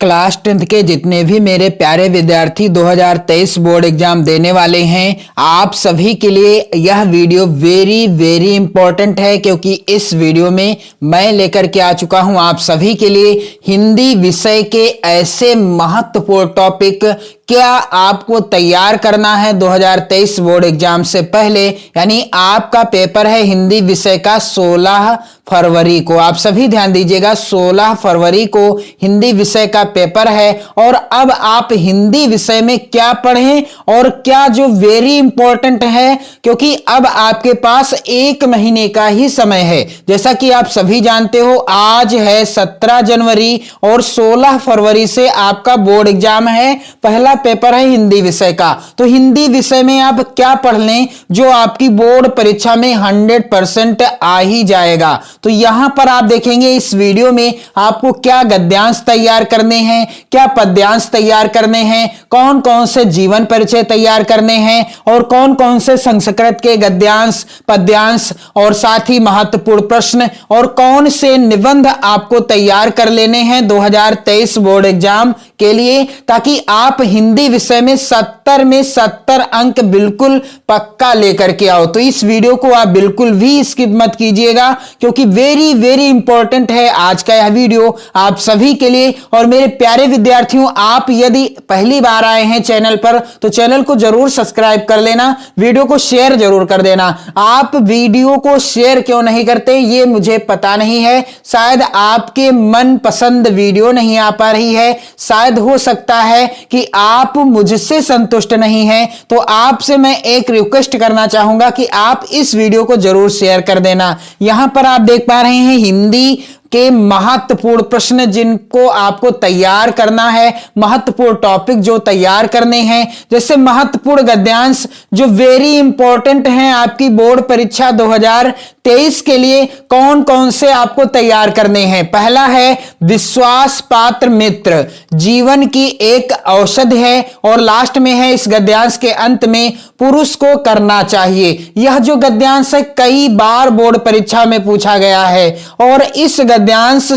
Class 10th के जितने भी मेरे प्यारे विद्यार्थी 2023 बोर्ड एग्जाम देने वाले हैं, आप सभी के लिए यह वीडियो वेरी इंपॉर्टेंट है, क्योंकि इस वीडियो में मैं लेकर के आ चुका हूं आप सभी के लिए हिंदी विषय के ऐसे महत्वपूर्ण टॉपिक क्या आपको तैयार करना है 2023 बोर्ड एग्जाम से पहले। यानी आपका पेपर है हिंदी विषय का 16 फरवरी को। आप सभी ध्यान दीजिएगा, 16 फरवरी को हिंदी विषय का पेपर है। और अब आप हिंदी विषय में क्या पढ़ें और क्या जो वेरी इंपॉर्टेंट है, क्योंकि अब आपके पास 1 महीने का ही समय है। जैसा कि आप सभी जानते हो, आज है 17 जनवरी और 16 फरवरी से आपका बोर्ड एग्जाम है। पहला पेपर है हिंदी विषय का। तो हिंदी विषय में आप क्या पढ़ लें जो आपकी बोर्ड परीक्षा में 100% आ ही जाएगा। तो यहां पर आप देखेंगे इस वीडियो में आपको क्या गद्यांश तैयार करने हैं, क्या पद्यांश तैयार करने हैं, कौन कौन से जीवन परिचय तैयार करने हैं और कौन कौन से संस्कृत के गद्यांश, पद्यांश और साथ ही महत्वपूर्ण प्रश्न और कौन से निबंध आपको तैयार कर लेने हैं 2023 बोर्ड एग्जाम के लिए, ताकि आप हिंदी विषय में 70 में 70 अंक बिल्कुल पक्का लेकर के आओ। तो इस वीडियो को आप बिल्कुल भी स्किप मत कीजिएगा, क्योंकि वेरी इंपॉर्टेंट है आज का यह वीडियो आप सभी के लिए। और मेरे प्यारे विद्यार्थियों, आप यदि पहली बार आए हैं चैनल पर तो चैनल को जरूर सब्सक्राइब कर लेना, वीडियो को शेयर जरूर कर देना। आप वीडियो को शेयर क्यों नहीं करते ये मुझे पता नहीं है, शायद आपके मनपसंद वीडियो नहीं आ पा रही है, शायद हो सकता है कि आप मुझसे संतुष्ट नहीं हैं। तो आपसे मैं एक रिक्वेस्ट करना चाहूंगा कि आप इस वीडियो को जरूर शेयर कर देना। यहां पर आप देख पा रहे हैं हिंदी के महत्वपूर्ण प्रश्न जिनको आपको तैयार करना है, महत्वपूर्ण टॉपिक जो तैयार करने हैं, जैसे महत्वपूर्ण गद्यांश जो वेरी इंपॉर्टेंट हैं आपकी बोर्ड परीक्षा 2023 के लिए। कौन कौन से आपको तैयार करने हैं? पहला है विश्वास पात्र मित्र, जीवन की एक औषधि है। और लास्ट में है इस गद्यांश के अंत में, पुरुष को करना चाहिए। यह जो गद्यांश है कई बार बोर्ड परीक्षा में पूछा गया है। और इस गद्यांश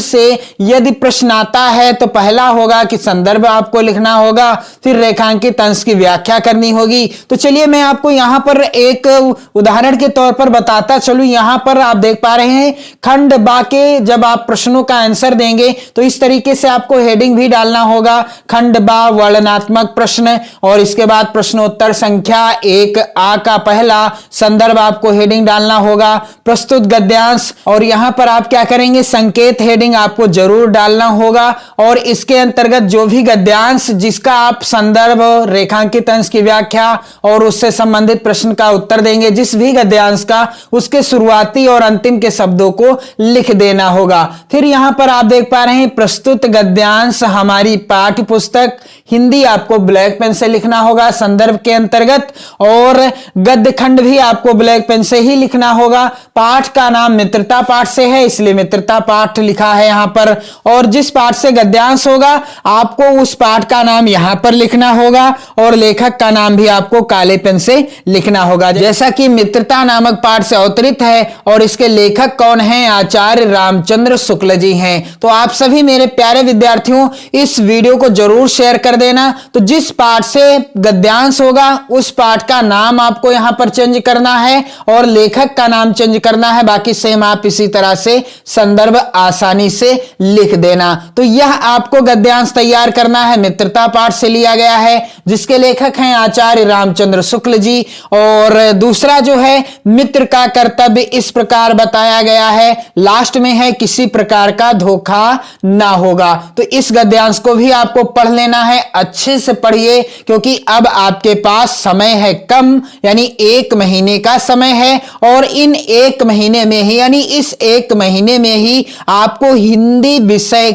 से यदि प्रश्न आता है तो पहला होगा कि संदर्भ आपको लिखना होगा, फिर रेखांकित अंश की व्याख्या करनी होगी। तो चलिए मैं आपको यहां पर एक उदाहरण के तौर पर बताता चलूं। यहां पर आप देख पा रहे हैं खंड बा के जब आप प्रश्नों का आंसर देंगे तो इस तरीके से आपको हेडिंग भी डालना होगा, खंड बा वर्णनात्मक प्रश्न, और इसके बाद प्रश्नोत्तर संख्या 1 आ का पहला संदर्भ आपको हेडिंग डालना होगा, प्रस्तुत गद्यांश, और यहां पर आप क्या करेंगे संकेत हेडिंग आपको जरूर डालना होगा। और इसके अंतर्गत जो भी गद्यांश जिसका आप संदर्भ, रेखांकित अंश की व्याख्या और उससे संबंधित प्रश्न का उत्तर देंगे, जिस भी गद्यांश का, उसके शुरुआती और अंतिम के शब्दों को लिख देना होगा। फिर यहां पर आप देख पा रहे हैं प्रस्तुत गद्यांश हमारी पाठ्य पुस्तक हिंदी आपको ब्लैक पेन से लिखना होगा संदर्भ के अंतर्गत, और गद्य खंड भी आपको ब्लैक पेन से ही लिखना होगा। पाठ का नाम मित्रता पाठ से है इसलिए मित्रता पाठ लिखा है यहां पर, और जिस पाठ से गद्यांश होगा आपको उस पाठ का नाम यहां पर लिखना होगा, और लेखक का नाम भी आपको काले पेन से लिखना होगा। जैसा कि मित्रता नामक पाठ से अवतरित है और इसके लेखक कौन हैं? आचार्य रामचंद्र शुक्ल जी हैं। तो आप सभी मेरे प्यारे विद्यार्थियों इस वीडियो को जरूर शेयर कर देना। तो जिस पाठ से गद्यांश होगा उस पाठ का नाम आपको यहां पर चेंज करना है और लेखक का नाम चेंज करना है, बाकी सेम आप इसी तरह से संदर्भ आसानी से लिख देना। तो यह आपको गद्यांश तैयार करना है, मित्रता पाठ से लिया गया है, जिसके लेखक हैं आचार्य रामचंद्र शुक्ल जी। और दूसरा जो है मित्र का कर्तव्य इस प्रकार बताया गया है, लास्ट में है किसी प्रकार का धोखा ना होगा। तो इस गद्यांश को भी आपको पढ़ लेना है, अच्छे से पढ़िए, क्योंकि अब आपके पास समय है कम, यानी 1 महीने का समय है। और इन 1 महीने में ही, यानी इस 1 महीने में ही आपको हिंदी विषय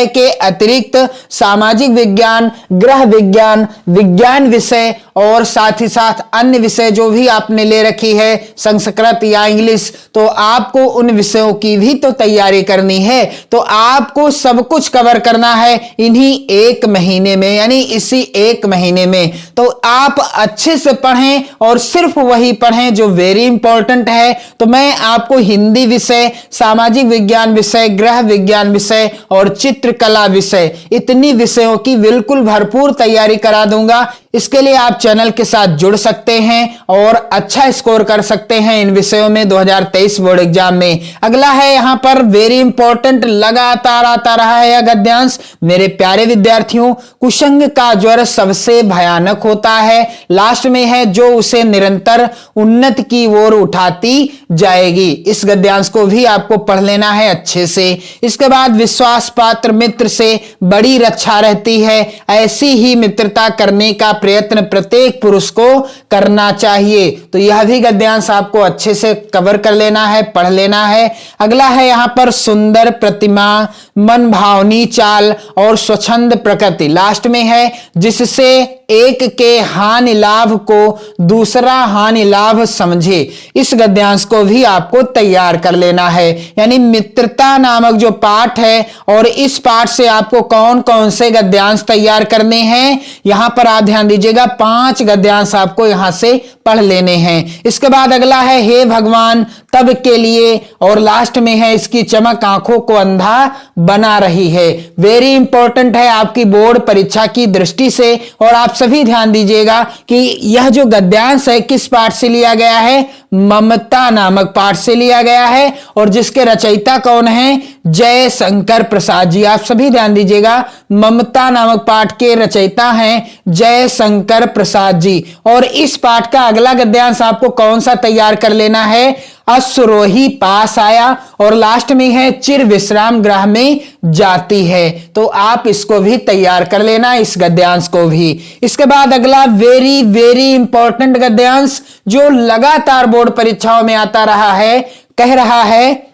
के अतिरिक्त सामाजिक विज्ञान, गृह विज्ञान, विज्ञान विषय और साथ ही साथ अन्य विषय जो भी आपने ले रखी है, संस्कृत या इंग्लिश, तो आपको उन विषयों की भी तो तैयारी करनी है। तो आपको सब कुछ कवर करना है इन्हीं 1 महीने में, यानी इसी 1 महीने में। तो आप अच्छे से पढ़ें और सिर्फ वही पढ़ें जो वेरी इंपॉर्टेंट है। तो मैं आपको हिंदी हिंदी विषय, सामाजिक विज्ञान विषय, गृह विज्ञान विषय और चित्रकला विषय, इतनी विषयों की बिल्कुल भरपूर तैयारी करा दूंगा। इसके लिए आप चैनल के साथ जुड़ सकते हैं और अच्छा स्कोर कर सकते हैं इन विषयों में 2023 बोर्ड एग्जाम में। अगला है यहां पर वेरी इंपॉर्टेंट, लगातार आता रहा है यह गद्यांश। मेरे प्यारे विद्यार्थियों, कुसंग का ज्वर सबसे भयानक होता है, लास्ट में है जो उसे निरंतर उन्नति की ओर उठाती जाएगी। इस गद्यांश को भी आपको पढ़ लेना है अच्छे से। इसके बाद विश्वास पात्र मित्र से बड़ी रक्षा रहती है, ऐसी ही मित्रता करने का प्रयत्न प्रत्येक पुरुष को करना चाहिए। तो यह भी गद्यांश आपको अच्छे से कवर कर लेना है, पढ़ लेना है। अगला है यहां पर सुंदर प्रतिमा, मन भावनी चाल और स्वच्छंद प्रकृति, लास्ट में है जिससे एक के हानि लाभ को दूसरा हानि लाभ समझे। इस गद्यांश को भी आपको तैयार कर लेना है। यानी मित्रता नामक जो पाठ है और इस पाठ से आपको कौन कौन से गद्यांश तैयार करने हैं, यहां पर आप ध्यान दीजिएगा 5 गद्यांश आपको यहां से पढ़ लेने हैं। इसके बाद अगला है हे भगवान तब के लिए, और लास्ट में है इसकी चमक आंखों को अंधा बना रही है। वेरी इंपॉर्टेंट है आपकी बोर्ड परीक्षा की दृष्टि से। और आप सभी ध्यान दीजिएगा कि यह जो गद्यांश है किस पाठ से लिया गया है, ममता नामक पाठ से लिया गया है, और जिसके रचयिता कौन है, जय शंकर प्रसाद जी। आप सभी ध्यान दीजिएगा, ममता नामक पाठ के रचयिता हैं जय शंकर प्रसाद जी। और इस पाठ का अगला गद्यांश आपको कौन सा तैयार कर लेना है, अश्वरोही पास आया, और लास्ट में है चिर विश्राम गृह में जाती है। तो आप इसको भी तैयार कर लेना, इस गद्यांश को भी। इसके बाद अगला वेरी वेरी इंपॉर्टेंट गद्यांश जो लगातार बोर्ड परीक्षाओं में आता रहा है, कह रहा है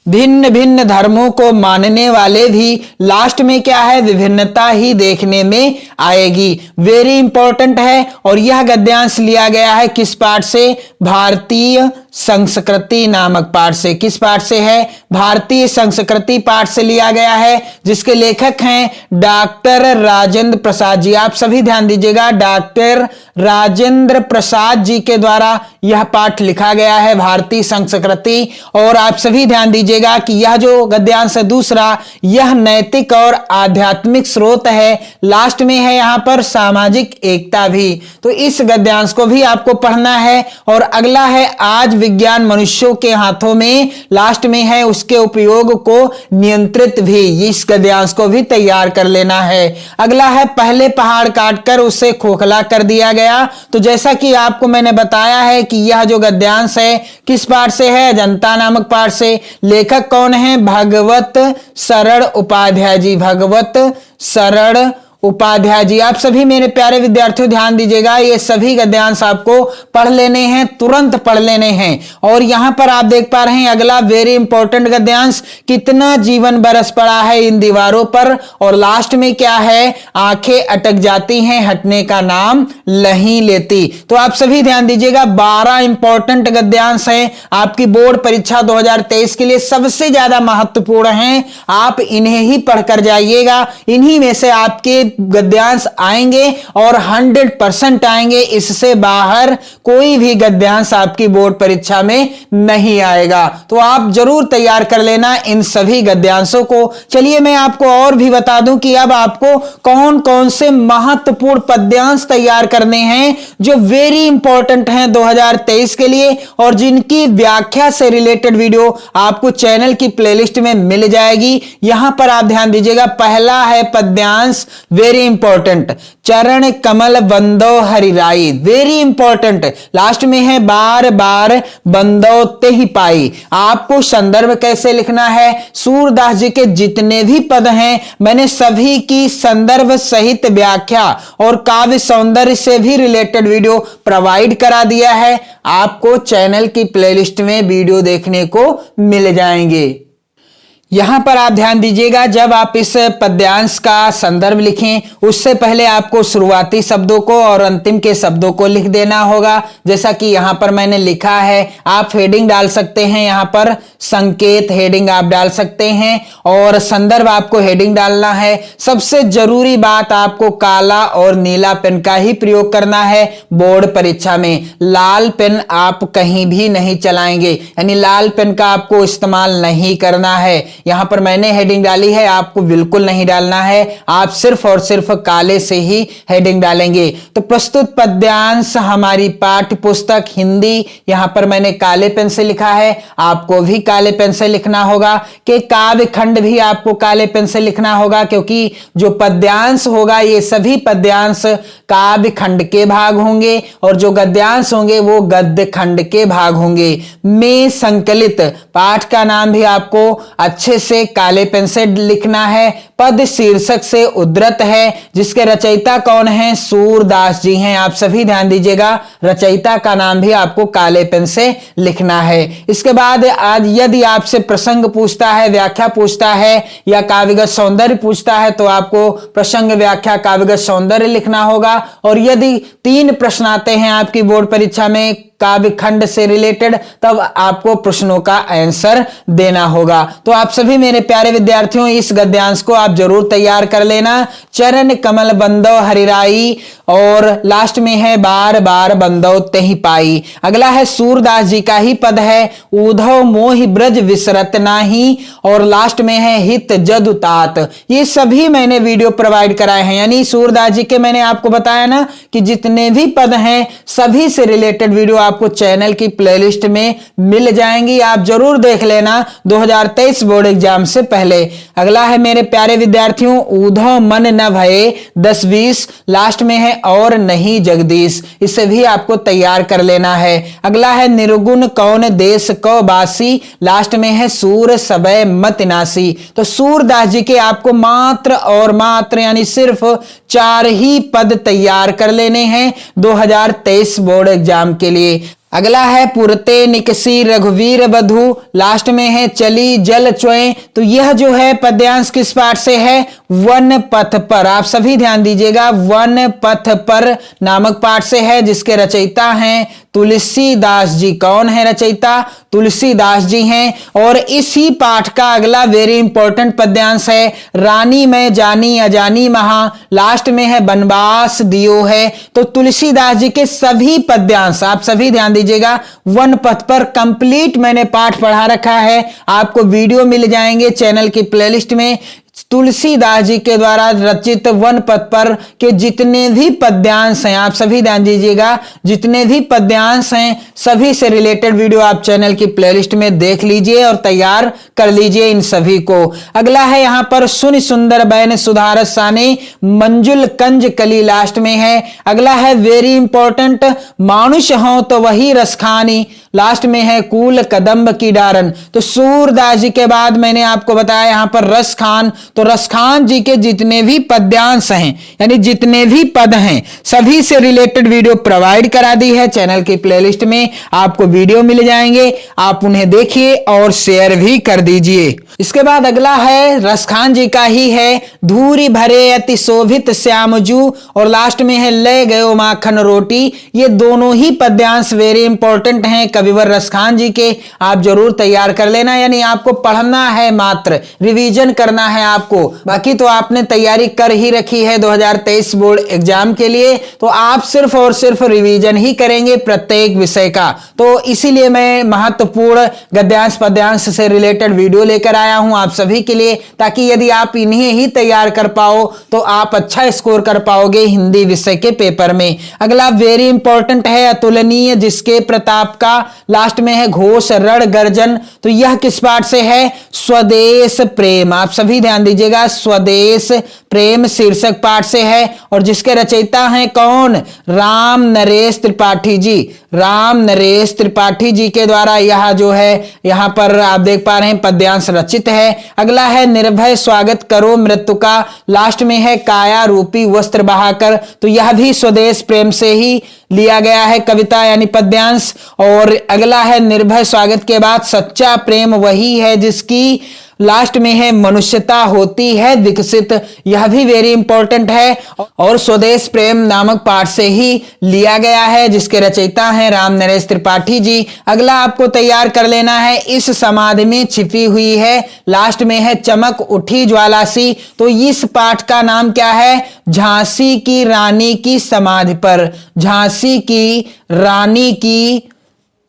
भिन्न भिन्न धर्मों को मानने वाले भी, लास्ट में क्या है, विभिन्नता ही देखने में आएगी। वेरी इंपॉर्टेंट है। और यह गद्यांश लिया गया है किस पाठ से, भारतीय संस्कृति नामक पाठ से। किस पाठ से है, भारतीय संस्कृति पाठ से लिया गया है, जिसके लेखक हैं डॉक्टर राजेंद्र प्रसाद जी। आप सभी ध्यान दीजिएगा, डॉक्टर राजेंद्र प्रसाद जी के द्वारा यह पाठ लिखा गया है, भारतीय संस्कृति। और आप सभी ध्यान दीजिएगा कि यह जो गद्यांश है दूसरा, यह नैतिक और आध्यात्मिक स्रोत है, लास्ट में है यहां पर सामाजिक एकता भी। तो इस गद्यांश को भी आपको पढ़ना है। और अगला है आज विज्ञान मनुष्यों के हाथों में, लास्ट में है उसके उपयोग को नियंत्रित भी। इस गद्यांश को भी तैयार कर लेना है। अगला है पहले पहाड़ काटकर उसे खोखला कर दिया गया। तो जैसा कि आपको मैंने बताया है कि यह जो गद्यांश है किस पाठ से है, अजंता नामक पाठ से। लेखक कौन है, भगवत शरण उपाध्याय जी। भगवत शरण उपाध्याय जी। आप सभी मेरे प्यारे विद्यार्थियों ध्यान दीजिएगा, ये सभी गद्यांश आपको पढ़ लेने हैं, तुरंत पढ़ लेने हैं। और यहां पर आप देख पा रहे हैं अगला वेरी इंपॉर्टेंट गद्यांश, कितना जीवन बरस पड़ा है इन दीवारों पर, और लास्ट में क्या है, आंखें अटक जाती हैं हटने का नाम नहीं लेती। तो आप सभी ध्यान दीजिएगा, 12 इंपॉर्टेंट गद्यांश हैं आपकी बोर्ड परीक्षा 2023 के लिए सबसे ज्यादा महत्वपूर्ण हैं। आप इन्हें ही पढ़कर जाइएगा, इन्हीं में से आपके गद्यांश आएंगे और 100% आएंगे। इससे बाहर कोई भी गद्यांश आपकी बोर्ड परीक्षा में नहीं आएगा। तो आप जरूर तैयार कर लेना इन सभी गद्यांशों को। चलिए मैं आपको और भी बता दूं कि अब आपको कौन कौन से महत्वपूर्ण पद्यांश तैयार करने हैं जो वेरी इंपॉर्टेंट हैं 2023 के लिए, और जिनकी व्याख्या से रिलेटेड वीडियो आपको चैनल की प्लेलिस्ट में मिल जाएगी। यहां पर आप ध्यान दीजिएगा, पहला है पद्यांश वेरी इंपॉर्टेंट, चरण कमल बंदो हरिराई। वेरी इंपॉर्टेंट, लास्ट में है बार बार बंदो ते ही पाई। आपको संदर्भ कैसे लिखना है, सूरदास जी के जितने भी पद हैं मैंने सभी की संदर्भ सहित व्याख्या और काव्य सौंदर्य से भी रिलेटेड वीडियो प्रोवाइड करा दिया है। आपको चैनल की प्लेलिस्ट में वीडियो देखने को मिल जाएंगे। यहाँ पर आप ध्यान दीजिएगा, जब आप इस पद्यांश का संदर्भ लिखें उससे पहले आपको शुरुआती शब्दों को और अंतिम के शब्दों को लिख देना होगा। जैसा कि यहाँ पर मैंने लिखा है, आप हेडिंग डाल सकते हैं, यहाँ पर संकेत हेडिंग आप डाल सकते हैं और संदर्भ आपको हेडिंग डालना है। सबसे जरूरी बात, आपको काला और नीला पेन का ही प्रयोग करना है। बोर्ड परीक्षा में लाल पेन आप कहीं भी नहीं चलाएंगे, यानी लाल पेन का आपको इस्तेमाल नहीं करना है। यहां पर मैंने हेडिंग डाली है, आपको बिल्कुल नहीं डालना है, आप सिर्फ और सिर्फ काले से ही हेडिंग डालेंगे। तो प्रस्तुत पद्यांश हमारी पाठ्य पुस्तक हिंदी, यहां पर मैंने काले पेन से लिखा है, आपको भी काले पेन से लिखना होगा। कि काव्य खंड भी आपको काले पेन से लिखना होगा, क्योंकि जो पद्यांश होगा ये सभी पद्यांश काव्य खंड के भाग होंगे और जो गद्यांश होंगे वो गद्य खंड के भाग होंगे। में संकलित पाठ का नाम भी आपको अच्छे से काले पेन से लिखना है। पद शीर्षक से उद्धृत है, जिसके रचयिता कौन है? सूरदास जी हैं। आप सभी ध्यान दीजिएगा, रचयिता का नाम भी आपको काले पेन से लिखना है। इसके बाद आज यदि आपसे प्रसंग पूछता है, व्याख्या पूछता है या काव्यगत सौंदर्य पूछता है, तो आपको प्रसंग, व्याख्या, काव्यगत सौंदर्य लिखना होगा। और यदि 3 प्रश्न आते हैं आपकी बोर्ड परीक्षा में काव्य खंड से रिलेटेड, तब आपको प्रश्नों का आंसर देना होगा। तो आप सभी मेरे प्यारे विद्यार्थियों, इस गद्यांश को आप जरूर तैयार कर लेना। चरण कमल बंदो हरिराई और लास्ट में है बार बार बंदो तेहि पाई। अगला है सूरदास जी का ही पद है, उधव मोहि ब्रज विसरत नाही, और लास्ट में है हित जदु तात। ये सभी मैंने वीडियो प्रोवाइड कराए हैं, यानी सूरदास जी के मैंने आपको बताया ना कि जितने भी पद हैं सभी से रिलेटेड वीडियो आपको चैनल की प्लेलिस्ट में मिल जाएंगी, आप जरूर देख लेना 2023 बोर्ड एग्जाम से पहले। अगला है मेरे प्यारे विद्यार्थियों, ऊधव मन न भये 10-20, लास्ट में है और नहीं जगदीश, इसे भी आपको तैयार कर लेना है। अगला है निर्गुण कौन देश को बासी, लास्ट में है सूर सबय मत नासी। तो सूरदास जी के आपको मात्र और मात्र यानी सिर्फ 4 ही पद तैयार कर लेने हैं 2023 बोर्ड एग्जाम के लिए। अगला है पुरते निकसी रघुवीर बधु, लास्ट में है चली जल चोए। तो यह जो है पद्यांश किस पाठ से है? वन पथ पर। आप सभी ध्यान दीजिएगा, वन पथ पर नामक पाठ से है, जिसके रचयिता हैं तुलसीदास जी। कौन है रचयिता? तुलसीदास जी हैं। और इसी पाठ का अगला वेरी इंपॉर्टेंट पद्यांश है, रानी मैं जानी अजानी महा, लास्ट में है बनवास दियो है। तो तुलसीदास जी के सभी पद्यांश आप सभी ध्यान दीजिएगा, वन पथ पर कंप्लीट मैंने पाठ पढ़ा रखा है, आपको वीडियो मिल जाएंगे चैनल की प्लेलिस्ट में। तुलसीदास जी के द्वारा रचित वन पथ पर के जितने भी पद्यांश हैं, आप सभी ध्यान दीजिएगा, जितने भी पद्यांश हैं सभी से रिलेटेड वीडियो आप चैनल की प्लेलिस्ट में देख लीजिए और तैयार कर लीजिए इन सभी को। अगला है यहां पर सुनि सुंदर बैन सुधारस साने, मंजुल कंज कली, लास्ट में है। अगला है वेरी इंपॉर्टेंट, मानुष हो तो वही रसखानी, लास्ट में है कूल कदम्ब की डारन। तो सूरदास जी के बाद मैंने आपको बताया यहां पर रसखान। तो रसखान जी के जितने भी पद्यांश हैं, यानी जितने भी पद हैं, सभी से रिलेटेड वीडियो प्रोवाइड करा दी है चैनल की प्लेलिस्ट में, आपको वीडियो मिल जाएंगे, आप उन्हें देखिए और शेयर भी कर दीजिए। इसके बाद अगला है रसखान जी का ही है, धूरी भरे अति शोभित श्यामजू, और लास्ट में है ले गयो माखन रोटी। ये दोनों ही पद्यांश वेरी इंपॉर्टेंट हैं कविवर रसखान जी के, आप जरूर तैयार कर लेना। यानी आपको पढ़ना है, मात्र रिवीजन करना है आपको, बाकी तो आपने तैयारी कर ही रखी है 2023 बोर्ड एग्जाम के लिए, तो आप सिर्फ और सिर्फ रिवीजन ही करेंगे प्रत्येक विषय का। तो इसीलिए मैं महत्वपूर्ण गद्यांश पद्यांश से रिलेटेड वीडियो लेकर आया हूं आप सभी के लिए, ताकि यदि आप इन्हें ही तैयार कर पाओ तो आप अच्छा स्कोर कर पाओगे हिंदी विषय के पेपर में। अगला वेरी इंपॉर्टेंट है अतुलनीय जिसके प्रताप का, लास्ट में है घोष रण गर्जन। तो यह किस पाठ से है? स्वदेश प्रेम। आप सभी ध्यान दीजिएगा, स्वदेश प्रेम शीर्षक पाठ से है और जिसके रचयिता हैं कौन? राम नरेश त्रिपाठी जी। राम नरेश त्रिपाठी जी के द्वारा यह जो है यहां पर आप देख पा रहे हैं पद्यांश रचित है। अगला है निर्भय स्वागत करो मृत्यु का, लास्ट में है काया रूपी वस्त्र बहाकर, तो यह भी स्वदेश प्रेम से ही लिया गया है कविता यानी पद्यांश। और अगला है निर्भय स्वागत के बाद सच्चा प्रेम वही है जिसकी लास्ट में है मनुष्यता होती है विकसित, यह भी वेरी इंपॉर्टेंट है और स्वदेश प्रेम नामक पाठ से ही लिया गया है जिसके रचयिता हैं राम नरेश त्रिपाठी जी। अगला आपको तैयार कर लेना है इस समाधि में छिपी हुई है, लास्ट में है चमक उठी ज्वाला सी, तो इस पाठ का नाम क्या है? झांसी की रानी की समाधि पर। झांसी की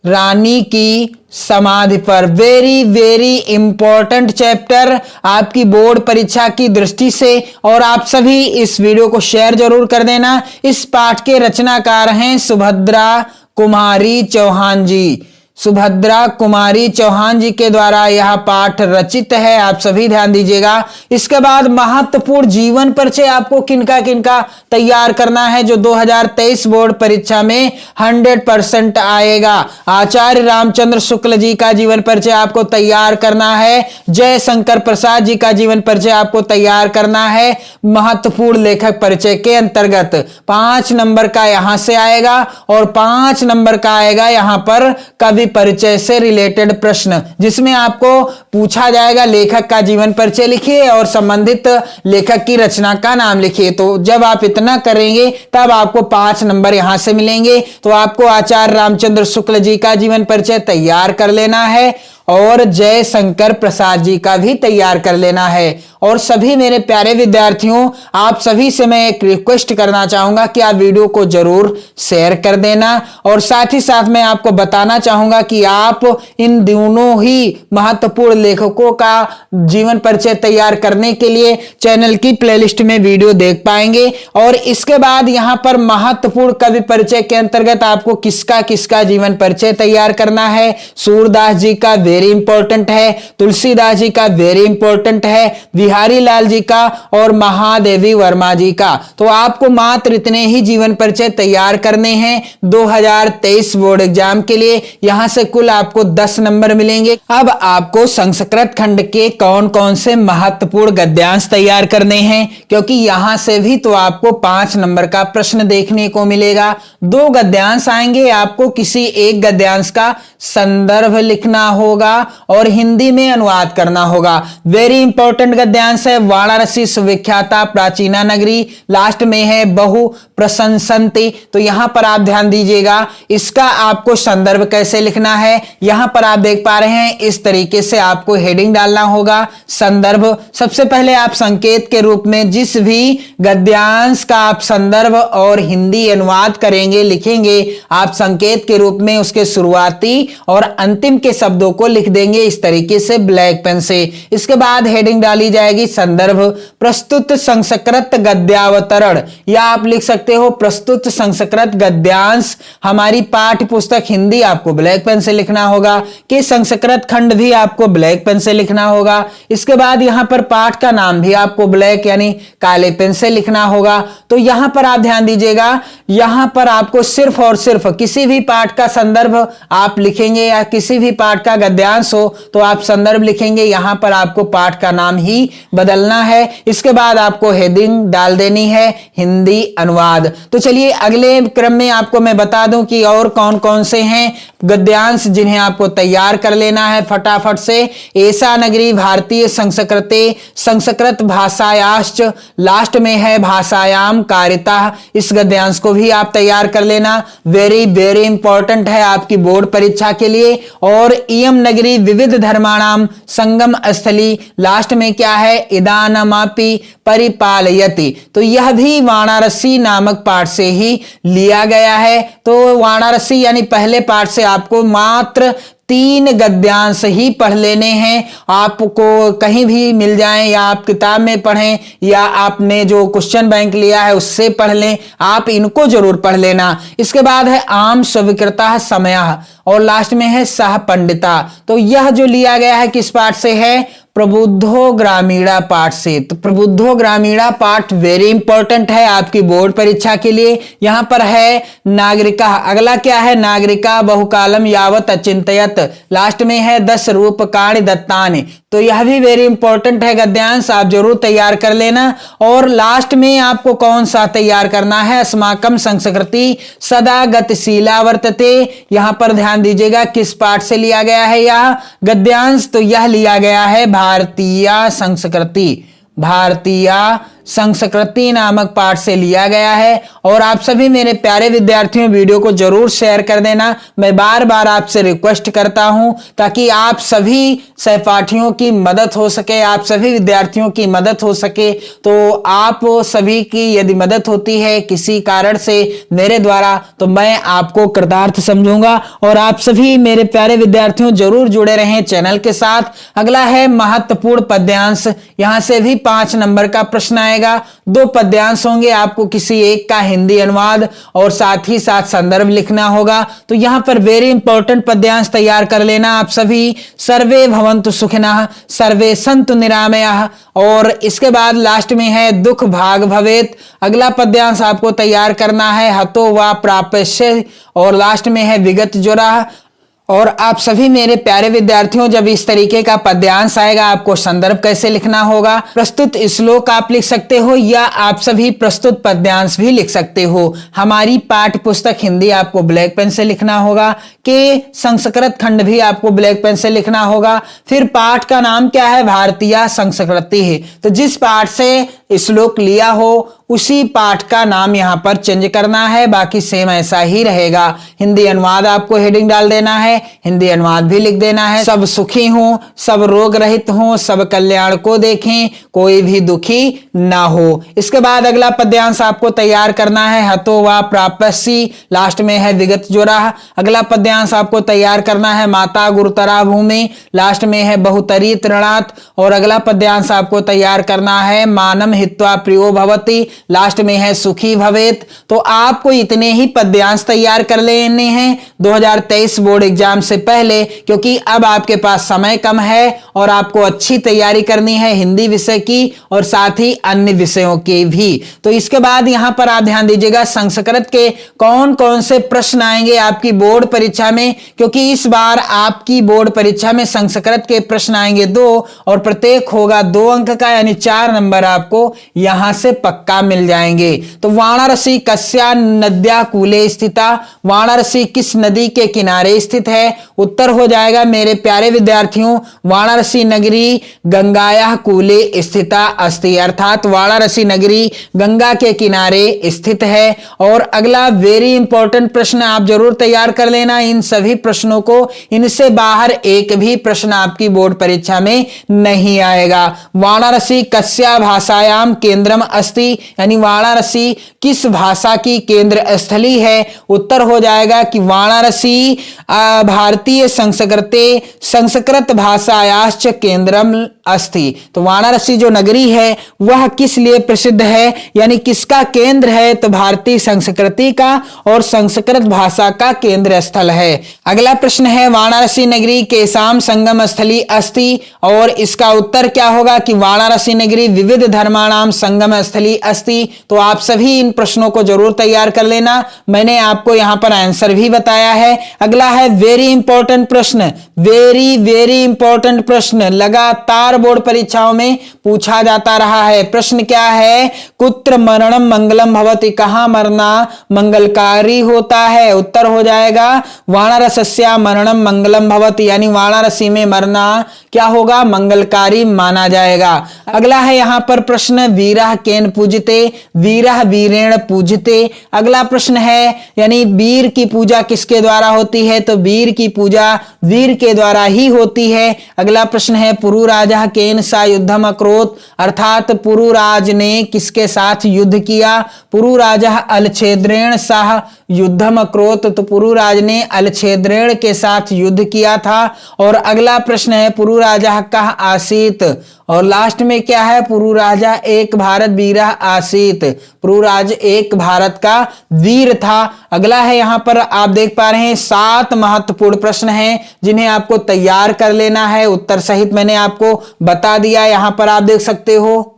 रानी की समाधि पर। वेरी वेरी इंपॉर्टेंट चैप्टर आपकी बोर्ड परीक्षा की दृष्टि से, और आप सभी इस वीडियो को शेयर जरूर कर देना। इस पाठ के रचनाकार हैं सुभद्रा कुमारी चौहान जी। सुभद्रा कुमारी चौहान जी के द्वारा यह पाठ रचित है, आप सभी ध्यान दीजिएगा। इसके बाद महत्वपूर्ण जीवन परिचय आपको किनका किनका तैयार करना है जो 2023 बोर्ड परीक्षा में 100% आएगा। आचार्य रामचंद्र शुक्ल जी का जीवन परिचय आपको तैयार करना है। जय शंकर प्रसाद जी का जीवन परिचय आपको तैयार करना है। महत्वपूर्ण लेखक परिचय के अंतर्गत 5 नंबर का यहां से आएगा और 5 नंबर का आएगा यहां पर कवि परिचय से रिलेटेड प्रश्न, जिसमें आपको पूछा जाएगा लेखक का जीवन परिचय लिखिए और संबंधित लेखक की रचना का नाम लिखिए। तो जब आप इतना करेंगे तब आपको 5 नंबर यहां से मिलेंगे। तो आपको आचार्य रामचंद्र शुक्ल जी का जीवन परिचय तैयार कर लेना है और जय शंकर प्रसाद जी का भी तैयार कर लेना है। और सभी मेरे प्यारे विद्यार्थियों, आप सभी से मैं एक रिक्वेस्ट करना चाहूंगा कि आप वीडियो को जरूर शेयर कर देना और साथ ही साथ मैं आपको बताना चाहूंगा कि आप इन दोनों ही महत्वपूर्ण लेखकों का जीवन परिचय तैयार करने के लिए चैनल की प्लेलिस्ट में वीडियो देख पाएंगे। और इसके बाद यहां पर महत्वपूर्ण कवि परिचय के अंतर्गत आपको किसका किसका जीवन परिचय तैयार करना है। सूरदास जी का वेरी इंपॉर्टेंट है, तुलसीदास जी का वेरी इंपॉर्टेंट है, बिहारी लाल जी का और महादेवी वर्मा जी का। तो आपको मात्र इतने ही जीवन परिचय तैयार करने हैं 2023 बोर्ड एग्जाम के लिए। यहां से कुल आपको 10 नंबर मिलेंगे। अब आपको संस्कृत खंड के कौन कौन से महत्वपूर्ण गद्यांश तैयार करने हैं, क्योंकि यहां से भी तो आपको 5 नंबर का प्रश्न देखने को मिलेगा। 2 गद्यांश आएंगे, आपको किसी एक गद्यांश का संदर्भ लिखना होगा और हिंदी में अनुवाद करना होगा। वेरी इंपॉर्टेंट गद्यांश है वाराणसी सुविख्याता प्राचीना नगरी, लास्ट में है बहु प्रशंसन्ति। तो यहां पर आप ध्यान दीजिएगा, इसका आपको संदर्भ कैसे लिखना है। यहां पर आप देख पा रहे हैं इस तरीके से आपको हेडिंग डालना होगा संदर्भ। सबसे पहले आप संकेत के रूप में जिस भी गद्यांश का आप संदर्भ और हिंदी अनुवाद करेंगे लिखेंगे, आप संकेत के रूप में उसके शुरुआती और अंतिम के शब्दों को लिख देंगे इस तरीके से ब्लैक पेन से। इसके बाद हेडिंग डाली जाएगी संदर्भ प्रस्तुत संस्कृत गद्यावतरण, या आप लिख सकते हो प्रस्तुत संस्कृत गद्यांश हमारी पाठ्य पुस्तक हिंदी, आपको ब्लैक पेन से लिखना होगा कि संस्कृत खंड भी आपको ब्लैक पेन से लिखना होगा। इसके बाद यहां पर पाठ का नाम भी आपको ब्लैक यानी काले पेन से लिखना होगा। तो यहां पर आप ध्यान दीजिएगा, यहां पर आपको सिर्फ और सिर्फ किसी भी पाठ का संदर्भ आप लिखेंगे या किसी भी पाठ का गद्यांश हो तो आप संदर्भ लिखेंगे, यहां पर आपको पाठ का नाम ही बदलना है। इसके बाद आपको हेडिंग डाल देनी है हिंदी अनुवाद। तो चलिए अगले क्रम में आपको मैं बता दूं कि और कौन कौन से हैं गद्यांश जिन्हें आपको तैयार कर लेना है फटाफट से। ऐसा नगरी भारतीय संस्कृते संस्कृत भाषायाश्च, लास्ट में है भाषायाम कारिता, इस गद्यांश को भी आप तैयार कर लेना। वेरी वेरी इंपॉर्टेंट है आपकी बोर्ड परीक्षा के लिए। और इयम नगरी विविध धर्माणाम संगम स्थली, लास्ट में क्या है इदानमापि परिपालयति, तो यह भी वाराणसी नामक पाठ से ही लिया गया है। तो वाराणसी यानी पहले पाठ से आपको मात्र 3 गद्यांश ही पढ़ लेने हैं। आपको कहीं भी मिल जाएं या आप किताब में पढ़ें या आपने जो क्वेश्चन बैंक लिया है उससे पढ़ लें, आप इनको जरूर पढ़ लेना। इसके बाद है आम स्वीकृता समयः और लास्ट में है सह पंडिता। तो यह जो लिया गया है किस पाठ से है, प्रबुद्धो ग्रामीणा पाठ से। तो प्रबुद्धो ग्रामीणा पाठ वेरी इंपॉर्टेंट है आपकी बोर्ड परीक्षा के लिए। यहां पर है नागरिका, अगला क्या है, नागरिका बहुकालम यावत अचिंतयत, लास्ट में है 10 रूपकाणि दत्तानि। तो यह भी वेरी इंपॉर्टेंट है गद्यांश, आप जरूर तैयार कर लेना। और लास्ट में आपको कौन सा तैयार करना है, अस्माकं संस्कृति सदा गतिशीला वर्तते। यहां पर ध्यान दीजिएगा किस पाठ से लिया गया है यह गद्यांश, तो यह लिया गया है भारतीय संस्कृति, भारतीय संस्कृति नामक पाठ से लिया गया है। और आप सभी मेरे प्यारे विद्यार्थियों वीडियो को जरूर शेयर कर देना, मैं बार बार आपसे रिक्वेस्ट करता हूं, ताकि आप सभी सहपाठियों की मदद हो सके, आप सभी विद्यार्थियों की मदद हो सके। तो आप सभी की यदि मदद होती है किसी कारण से मेरे द्वारा, तो मैं आपको कृतार्थ समझूंगा। और आप सभी मेरे प्यारे विद्यार्थियों जरूर जुड़े रहें चैनल के साथ। अगला है महत्वपूर्ण पद्यांश, यहां से भी 5 नंबर का प्रश्न आएगा। 2 पद्यांश होंगे, आपको किसी एक का हिंदी अनुवाद और साथ ही साथ संदर्भ लिखना होगा। तो यहां पर वेरी इंपॉर्टेंट पद्यांश तैयार कर लेना आप सभी। सर्वे भवन्तु सुखिनः, सर्वे सन्तु निरामयाः, और इसके बाद लास्ट में है दुख भाग भवेत। अगला पद्यांश आपको तैयार करना है हतो वा प्राप्यस्य, और लास्ट में है विगत ज्वरः। और आप सभी मेरे प्यारे विद्यार्थियों जब इस तरीके का पद्यांश आएगा, आपको संदर्भ कैसे लिखना होगा, प्रस्तुत श्लोक आप लिख सकते हो या आप सभी प्रस्तुत पद्यांश भी लिख सकते हो। हमारी पाठ्य पुस्तक हिंदी आपको ब्लैक पेन से लिखना होगा, के संस्कृत खंड भी आपको ब्लैक पेन से लिखना होगा। फिर पाठ का नाम क्या है, भारतीय संस्कृति है। तो जिस पाठ से श्लोक लिया हो उसी पाठ का नाम यहां पर चेंज करना है, बाकी सेम ऐसा ही रहेगा। हिंदी अनुवाद आपको हेडिंग डाल देना है, हिंदी अनुवाद भी लिख देना है, सब सुखी हों, सब रोग रहित हों, सब कल्याण को देखें, कोई भी दुखी ना हो। इसके बाद अगला पद्यांश आपको तैयार करना है हतो वा प्राप्यसि, लास्ट में है विगत ज्वरः। अगला पद्यांश आपको तैयार करना है माता गुरुतरा भूमि, लास्ट में है बहुतरी तृणात्। और अगला पद्यांश आपको तैयार करना है मानम हित्वा प्रियो भवति, लास्ट में है सुखी भवेत। तो आपको इतने ही पद्यांश तैयार कर लेने हैं 2023 बोर्ड एग्जाम से पहले, क्योंकि अब आपके पास समय कम है और आपको अच्छी तैयारी करनी है हिंदी विषय की और साथ ही अन्य विषयों की भी। तो इसके बाद यहां पर आप ध्यान दीजिएगा संस्कृत के कौन कौन से प्रश्न आएंगे आपकी बोर्ड परीक्षा में, क्योंकि इस बार आपकी बोर्ड परीक्षा में संस्कृत के प्रश्न आएंगे 2 और प्रत्येक होगा 2 अंक का, यानी 4 नंबर आपको यहां से पक्का मिल जाएंगे। तो वाराणसी कस्या नद्या कूले स्थिता, वाराणसी किस नदी के किनारे स्थित है, उत्तर हो जाएगा मेरे प्यारे विद्यार्थियों वाराणसी नगरी गंगाया कूले स्थिता अस्ति, अर्थात वाराणसी नगरी गंगा के किनारे स्थित है। और अगला वेरी इंपॉर्टेंट प्रश्न आप जरूर तैयार कर लेना इन सभी प्रश्नों को, इनसे बाहर एक भी प्रश्न आपकी बोर्ड परीक्षा में नहीं आएगा। वाराणसी कस्या भाषायाम केंद्रम अस्ति, यानी वाराणसी किस भाषा की केंद्र स्थली है, उत्तर हो जाएगा कि वाराणसी भारतीय संस्कृते संस्कृत भाषायाश्च केंद्रम अस्ति। तो वाराणसी जो नगरी है वह किस लिए प्रसिद्ध है, यानी किसका केंद्र है, तो भारतीय संस्कृति का और संस्कृत भाषा का केंद्र स्थल है। अगला प्रश्न है वाराणसी नगरी केसाम संगम स्थली अस्ति, और इसका उत्तर क्या होगा कि वाराणसी नगरी विविध धर्माणाम संगम स्थली अस्ति। तो आप सभी इन प्रश्नों को जरूर तैयार कर लेना, मैंने आपको यहां पर आंसर भी बताया है। अगला है वेरी इंपॉर्टेंट प्रश्न, वेरी इंपॉर्टेंट प्रश्न लगातार बोर्ड परीक्षाओं में पूछा जाता रहा है। प्रश्न क्या है, कुत्र मरणम मंगलम भवति, कहां मरना मंगलकारी होता है, उत्तर हो जाएगा वाराणस्या मरणम मंगलम भवति, यानी वाराणसी में मरना क्या होगा, मंगलकारी माना जाएगा। अगला है यहां पर प्रश्न वीरः केन पूजते, वीरः वीरेण पूजते। अगला प्रश्न है यानी वीर की पूजा किसके द्वारा होती है, तो वीर की पूजा वीर के द्वारा ही होती है। अगला प्रश्न है पुरुराजा केन सा युद्धम अकरोत, अर्थात पुरुराज ने किसके साथ युद्ध किया, पुरुराजा अलछेद्रेण सह युद्धम अकरोत, तो पुरुराज ने अलछेद्रेण के साथ युद्ध किया था। और अगला प्रश्न है पुरुराजा कह आसीत, और लास्ट में क्या है पुरुराजा एक भारत वीरः आसीत, पृथुराज एक भारत का वीर था। अगला है यहाँ पर आप देख पा रहे हैं 7 महत्वपूर्ण प्रश्न हैं जिन्हें आपको तैयार कर लेना है। उत्तर सहित मैंने आपको बता दिया, यहाँ पर आप देख सकते हो।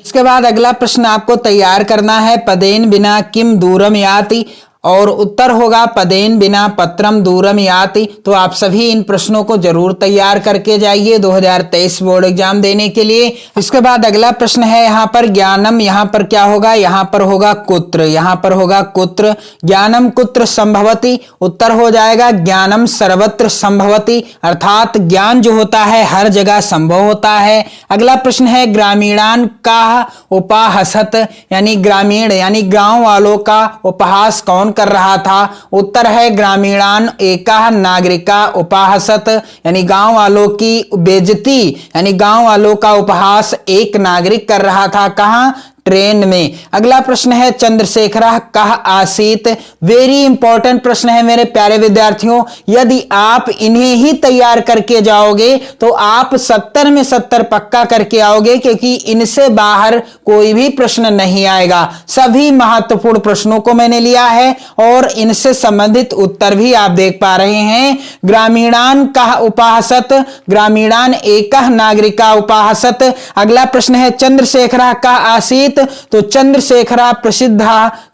इसके बाद अगला प्रश्न आपको तैयार करना है, पदेन बिना किम दूरम याति, और उत्तर होगा पदेन बिना पत्रम दूरम याति। तो आप सभी इन प्रश्नों को जरूर तैयार करके जाइए 2023 बोर्ड एग्जाम देने के लिए। इसके बाद अगला प्रश्न है यहाँ पर ज्ञानम, यहाँ पर क्या होगा, यहाँ पर होगा कुत्र, यहाँ पर होगा कुत्र। ज्ञानम कुत्र संभवति, उत्तर हो जाएगा ज्ञानम सर्वत्र संभवति, अर्थात ज्ञान जो होता है हर जगह संभव होता है। अगला प्रश्न है ग्रामीणान का उपाहसत, यानी ग्रामीण यानी गांव वालों का उपहास कौन कर रहा था। उत्तर है ग्रामीणान एका नागरिका उपाहसत, यानी गांव वालों की बेइज्जती यानी गांव वालों का उपहास एक नागरिक कर रहा था। कहां, ट्रेन में। अगला प्रश्न है चंद्रशेखर कह आसीत, वेरी इंपॉर्टेंट प्रश्न है मेरे प्यारे विद्यार्थियों। यदि आप इन्हें ही तैयार करके जाओगे तो आप 70 में 70 पक्का करके आओगे, क्योंकि इनसे बाहर कोई भी प्रश्न नहीं आएगा। सभी महत्वपूर्ण प्रश्नों को मैंने लिया है और इनसे संबंधित उत्तर भी आप देख पा रहे हैं। ग्रामीणान कह उपाहसत, ग्रामीणान एकह नागरिका उपाहसत। अगला प्रश्न है चंद्रशेखर कह आसीत, तो चंद्रशेखर प्रसिद्ध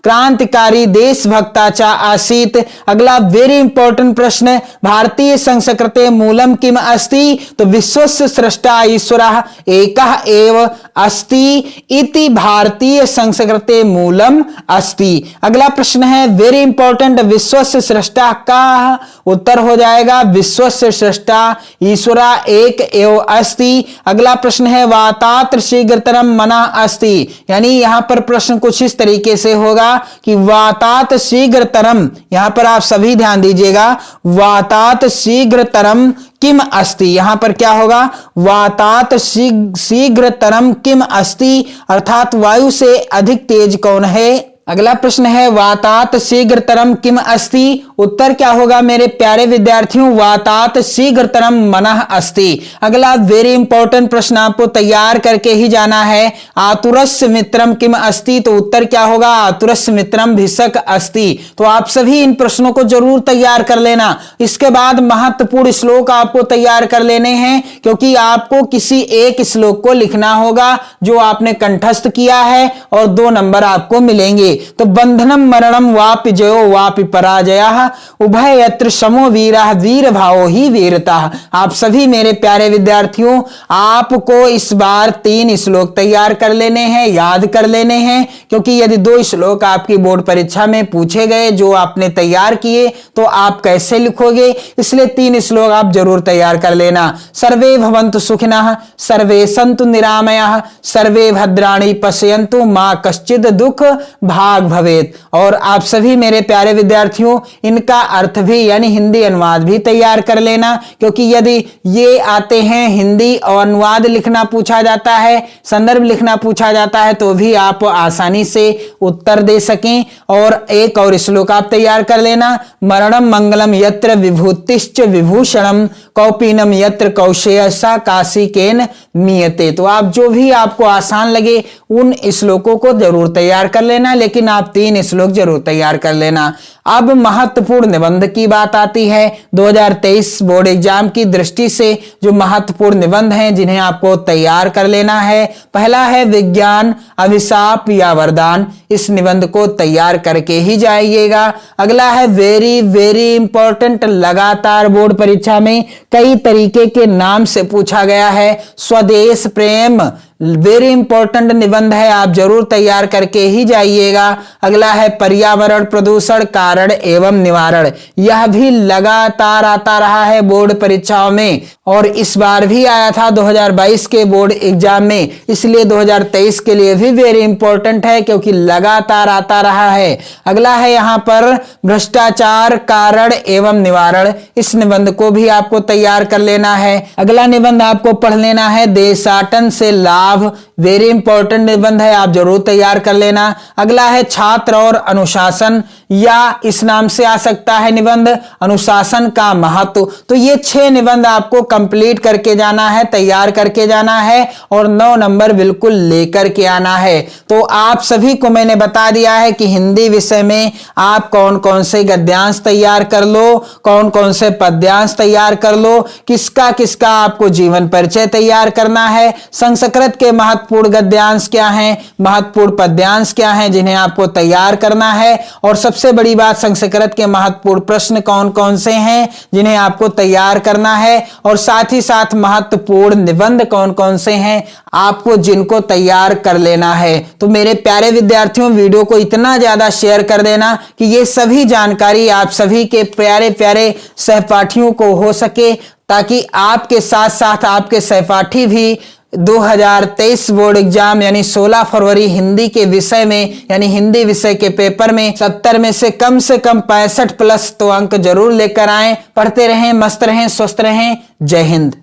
क्रांतिकारी देशभक्ताचा आसीत। अगला वेरी इंपॉर्टेंट प्रश्न, भारतीय संस्कृते मूलम किम अस्ति, तो विश्वस्य स्रष्टा ईश्वरः एकः एव अस्ति इति भारतीय संस्कृते मूलम अस्ति। अगला प्रश्न है वेरी इंपॉर्टेंट, विश्वस्य स्रष्टा का, उत्तर हो जाएगा विश्वस्य स्रष्टा ईश्वरा एक एव अस्ति। अगला प्रश्न है वातात्र शीघ्रतरम मना अस्ति, यानी यहां पर प्रश्न कुछ इस तरीके से होगा कि वातात शीघ्रतरम, यहां पर आप सभी ध्यान दीजिएगा, वातात शीघ्रतरम किम अस्ति, यहां पर क्या होगा, वातात शीघ्रतरम किम अस्ति, अर्थात वायु से अधिक तेज कौन है। अगला प्रश्न है वातात शीघ्रतरम किम अस्ति, उत्तर क्या होगा मेरे प्यारे विद्यार्थियों, वातात शीघ्रतरम मनः अस्ति। अगला वेरी इंपॉर्टेंट प्रश्न आपको तैयार करके ही जाना है, आतुरस्य मित्रम किम अस्ति, तो उत्तर क्या होगा, आतुरस्य मित्रम भिषक अस्ति। तो आप सभी इन प्रश्नों को जरूर तैयार कर लेना। इसके बाद महत्वपूर्ण श्लोक आपको तैयार कर लेने हैं, क्योंकि आपको किसी एक श्लोक को लिखना होगा जो आपने कंठस्थ किया है और 2 नंबर आपको मिलेंगे। तो बंधनम मरणम वापि जयो वापि पराजयः उभयत्र समो वीरः वीर भावो ही वीरता। आप सभी मेरे प्यारे विद्यार्थियों, आपको इस बार 3 श्लोक तैयार कर लेने हैं, याद कर लेने हैं, क्योंकि यदि 2 श्लोक आपकी बोर्ड परीक्षा में पूछे गए जो आपने तैयार किए तो आप कैसे लिखोगे, इसलिए 3 श्लोक आप जरूर तैयार कर लेना। सर्वे भवन्तु सुखिनः, सर्वे सन्तु निरामयाः, सर्वे भद्राणि पश्यन्तु मा कश्चित् दुःख भाग भवेत्। और आप सभी मेरे प्यारे विद्यार्थियों इनका अर्थ भी यानी हिंदी अनुवाद भी तैयार कर लेना, क्योंकि यदि ये आते हैं हिंदी और अनुवाद लिखना पूछा जाता है, संदर्भ लिखना पूछा जाता है, तो भी आप आसानी से उत्तर दे सकें। और एक और श्लोक आप तैयार कर लेना, मरणम मंगलम यत्र विभूतिश्च विभूषणम कौपीनम यत्र कौशेय सा काशिकेन मीयते। तो आप जो भी आपको आसान लगे उन श्लोकों को जरूर तैयार कर लेना, लेकिन आप 3 श्लोक जरूर तैयार कर लेना। अब महत्वपूर्ण निबंध की बात आती है। 2023 बोर्ड एग्जाम की दृष्टि से जो महत्वपूर्ण निबंध हैं जिन्हें आपको तैयार कर लेना है, पहला है विज्ञान अभिशाप या वरदान, इस निबंध को तैयार करके ही जाइएगा। अगला है वेरी वेरी इंपॉर्टेंट, लगातार बोर्ड परीक्षा में कई तरीके के नाम से पूछा गया है, स्वदेश प्रेम, वेरी इंपॉर्टेंट निबंध है, आप जरूर तैयार करके ही जाइएगा। अगला है पर्यावरण प्रदूषण कारण एवं निवारण, यह भी लगातार आता रहा है बोर्ड परीक्षाओं में और इस बार भी आया था 2022 के बोर्ड एग्जाम में, इसलिए 2023 के लिए भी वेरी इंपॉर्टेंट है क्योंकि लगातार आता रहा है। अगला है यहाँ पर भ्रष्टाचार कारण एवं निवारण, इस निबंध को भी आपको तैयार कर लेना है। अगला निबंध आपको पढ़ लेना है देशाटन से लाभ लाभ, वेरी इंपॉर्टेंट निबंध है, आप जरूर तैयार कर लेना। अगला है छात्र और अनुशासन, या इस नाम से आ सकता है निबंध अनुशासन का महत्व। तो ये 6 निबंध आपको कंप्लीट करके जाना है, तैयार करके जाना है और 9 नंबर बिल्कुल लेकर के आना है। तो आप सभी को मैंने बता दिया है कि हिंदी विषय में आप कौन कौन से गद्यांश तैयार कर लो, कौन कौन से पद्यांश तैयार कर लो, किसका किसका आपको जीवन परिचय तैयार करना है, संस्कृत के महत्वपूर्ण गद्यांश क्या हैं, महत्वपूर्ण पद्यांश क्या हैं जिन्हें आपको तैयार करना है, और सबसे बड़ी बात संस्कृत के महत्वपूर्ण प्रश्न कौन कौन से हैं जिन्हें आपको तैयार करना है, और साथ ही साथ महत्वपूर्ण निबंध कौन कौन से हैं आपको जिनको तैयार कर लेना है। तो मेरे प्यारे विद्यार्थियों, वीडियो को इतना ज्यादा शेयर कर देना कि ये सभी जानकारी आप सभी के प्यारे प्यारे सहपाठियों को हो सके, ताकि आपके साथ साथ आपके सहपाठी भी 2023 बोर्ड एग्जाम यानी 16 फरवरी हिंदी के विषय में यानी हिंदी विषय के पेपर में 70 में से कम 65 प्लस तो अंक जरूर लेकर आएं। पढ़ते रहें, मस्त रहें, स्वस्थ रहें। जय हिंद।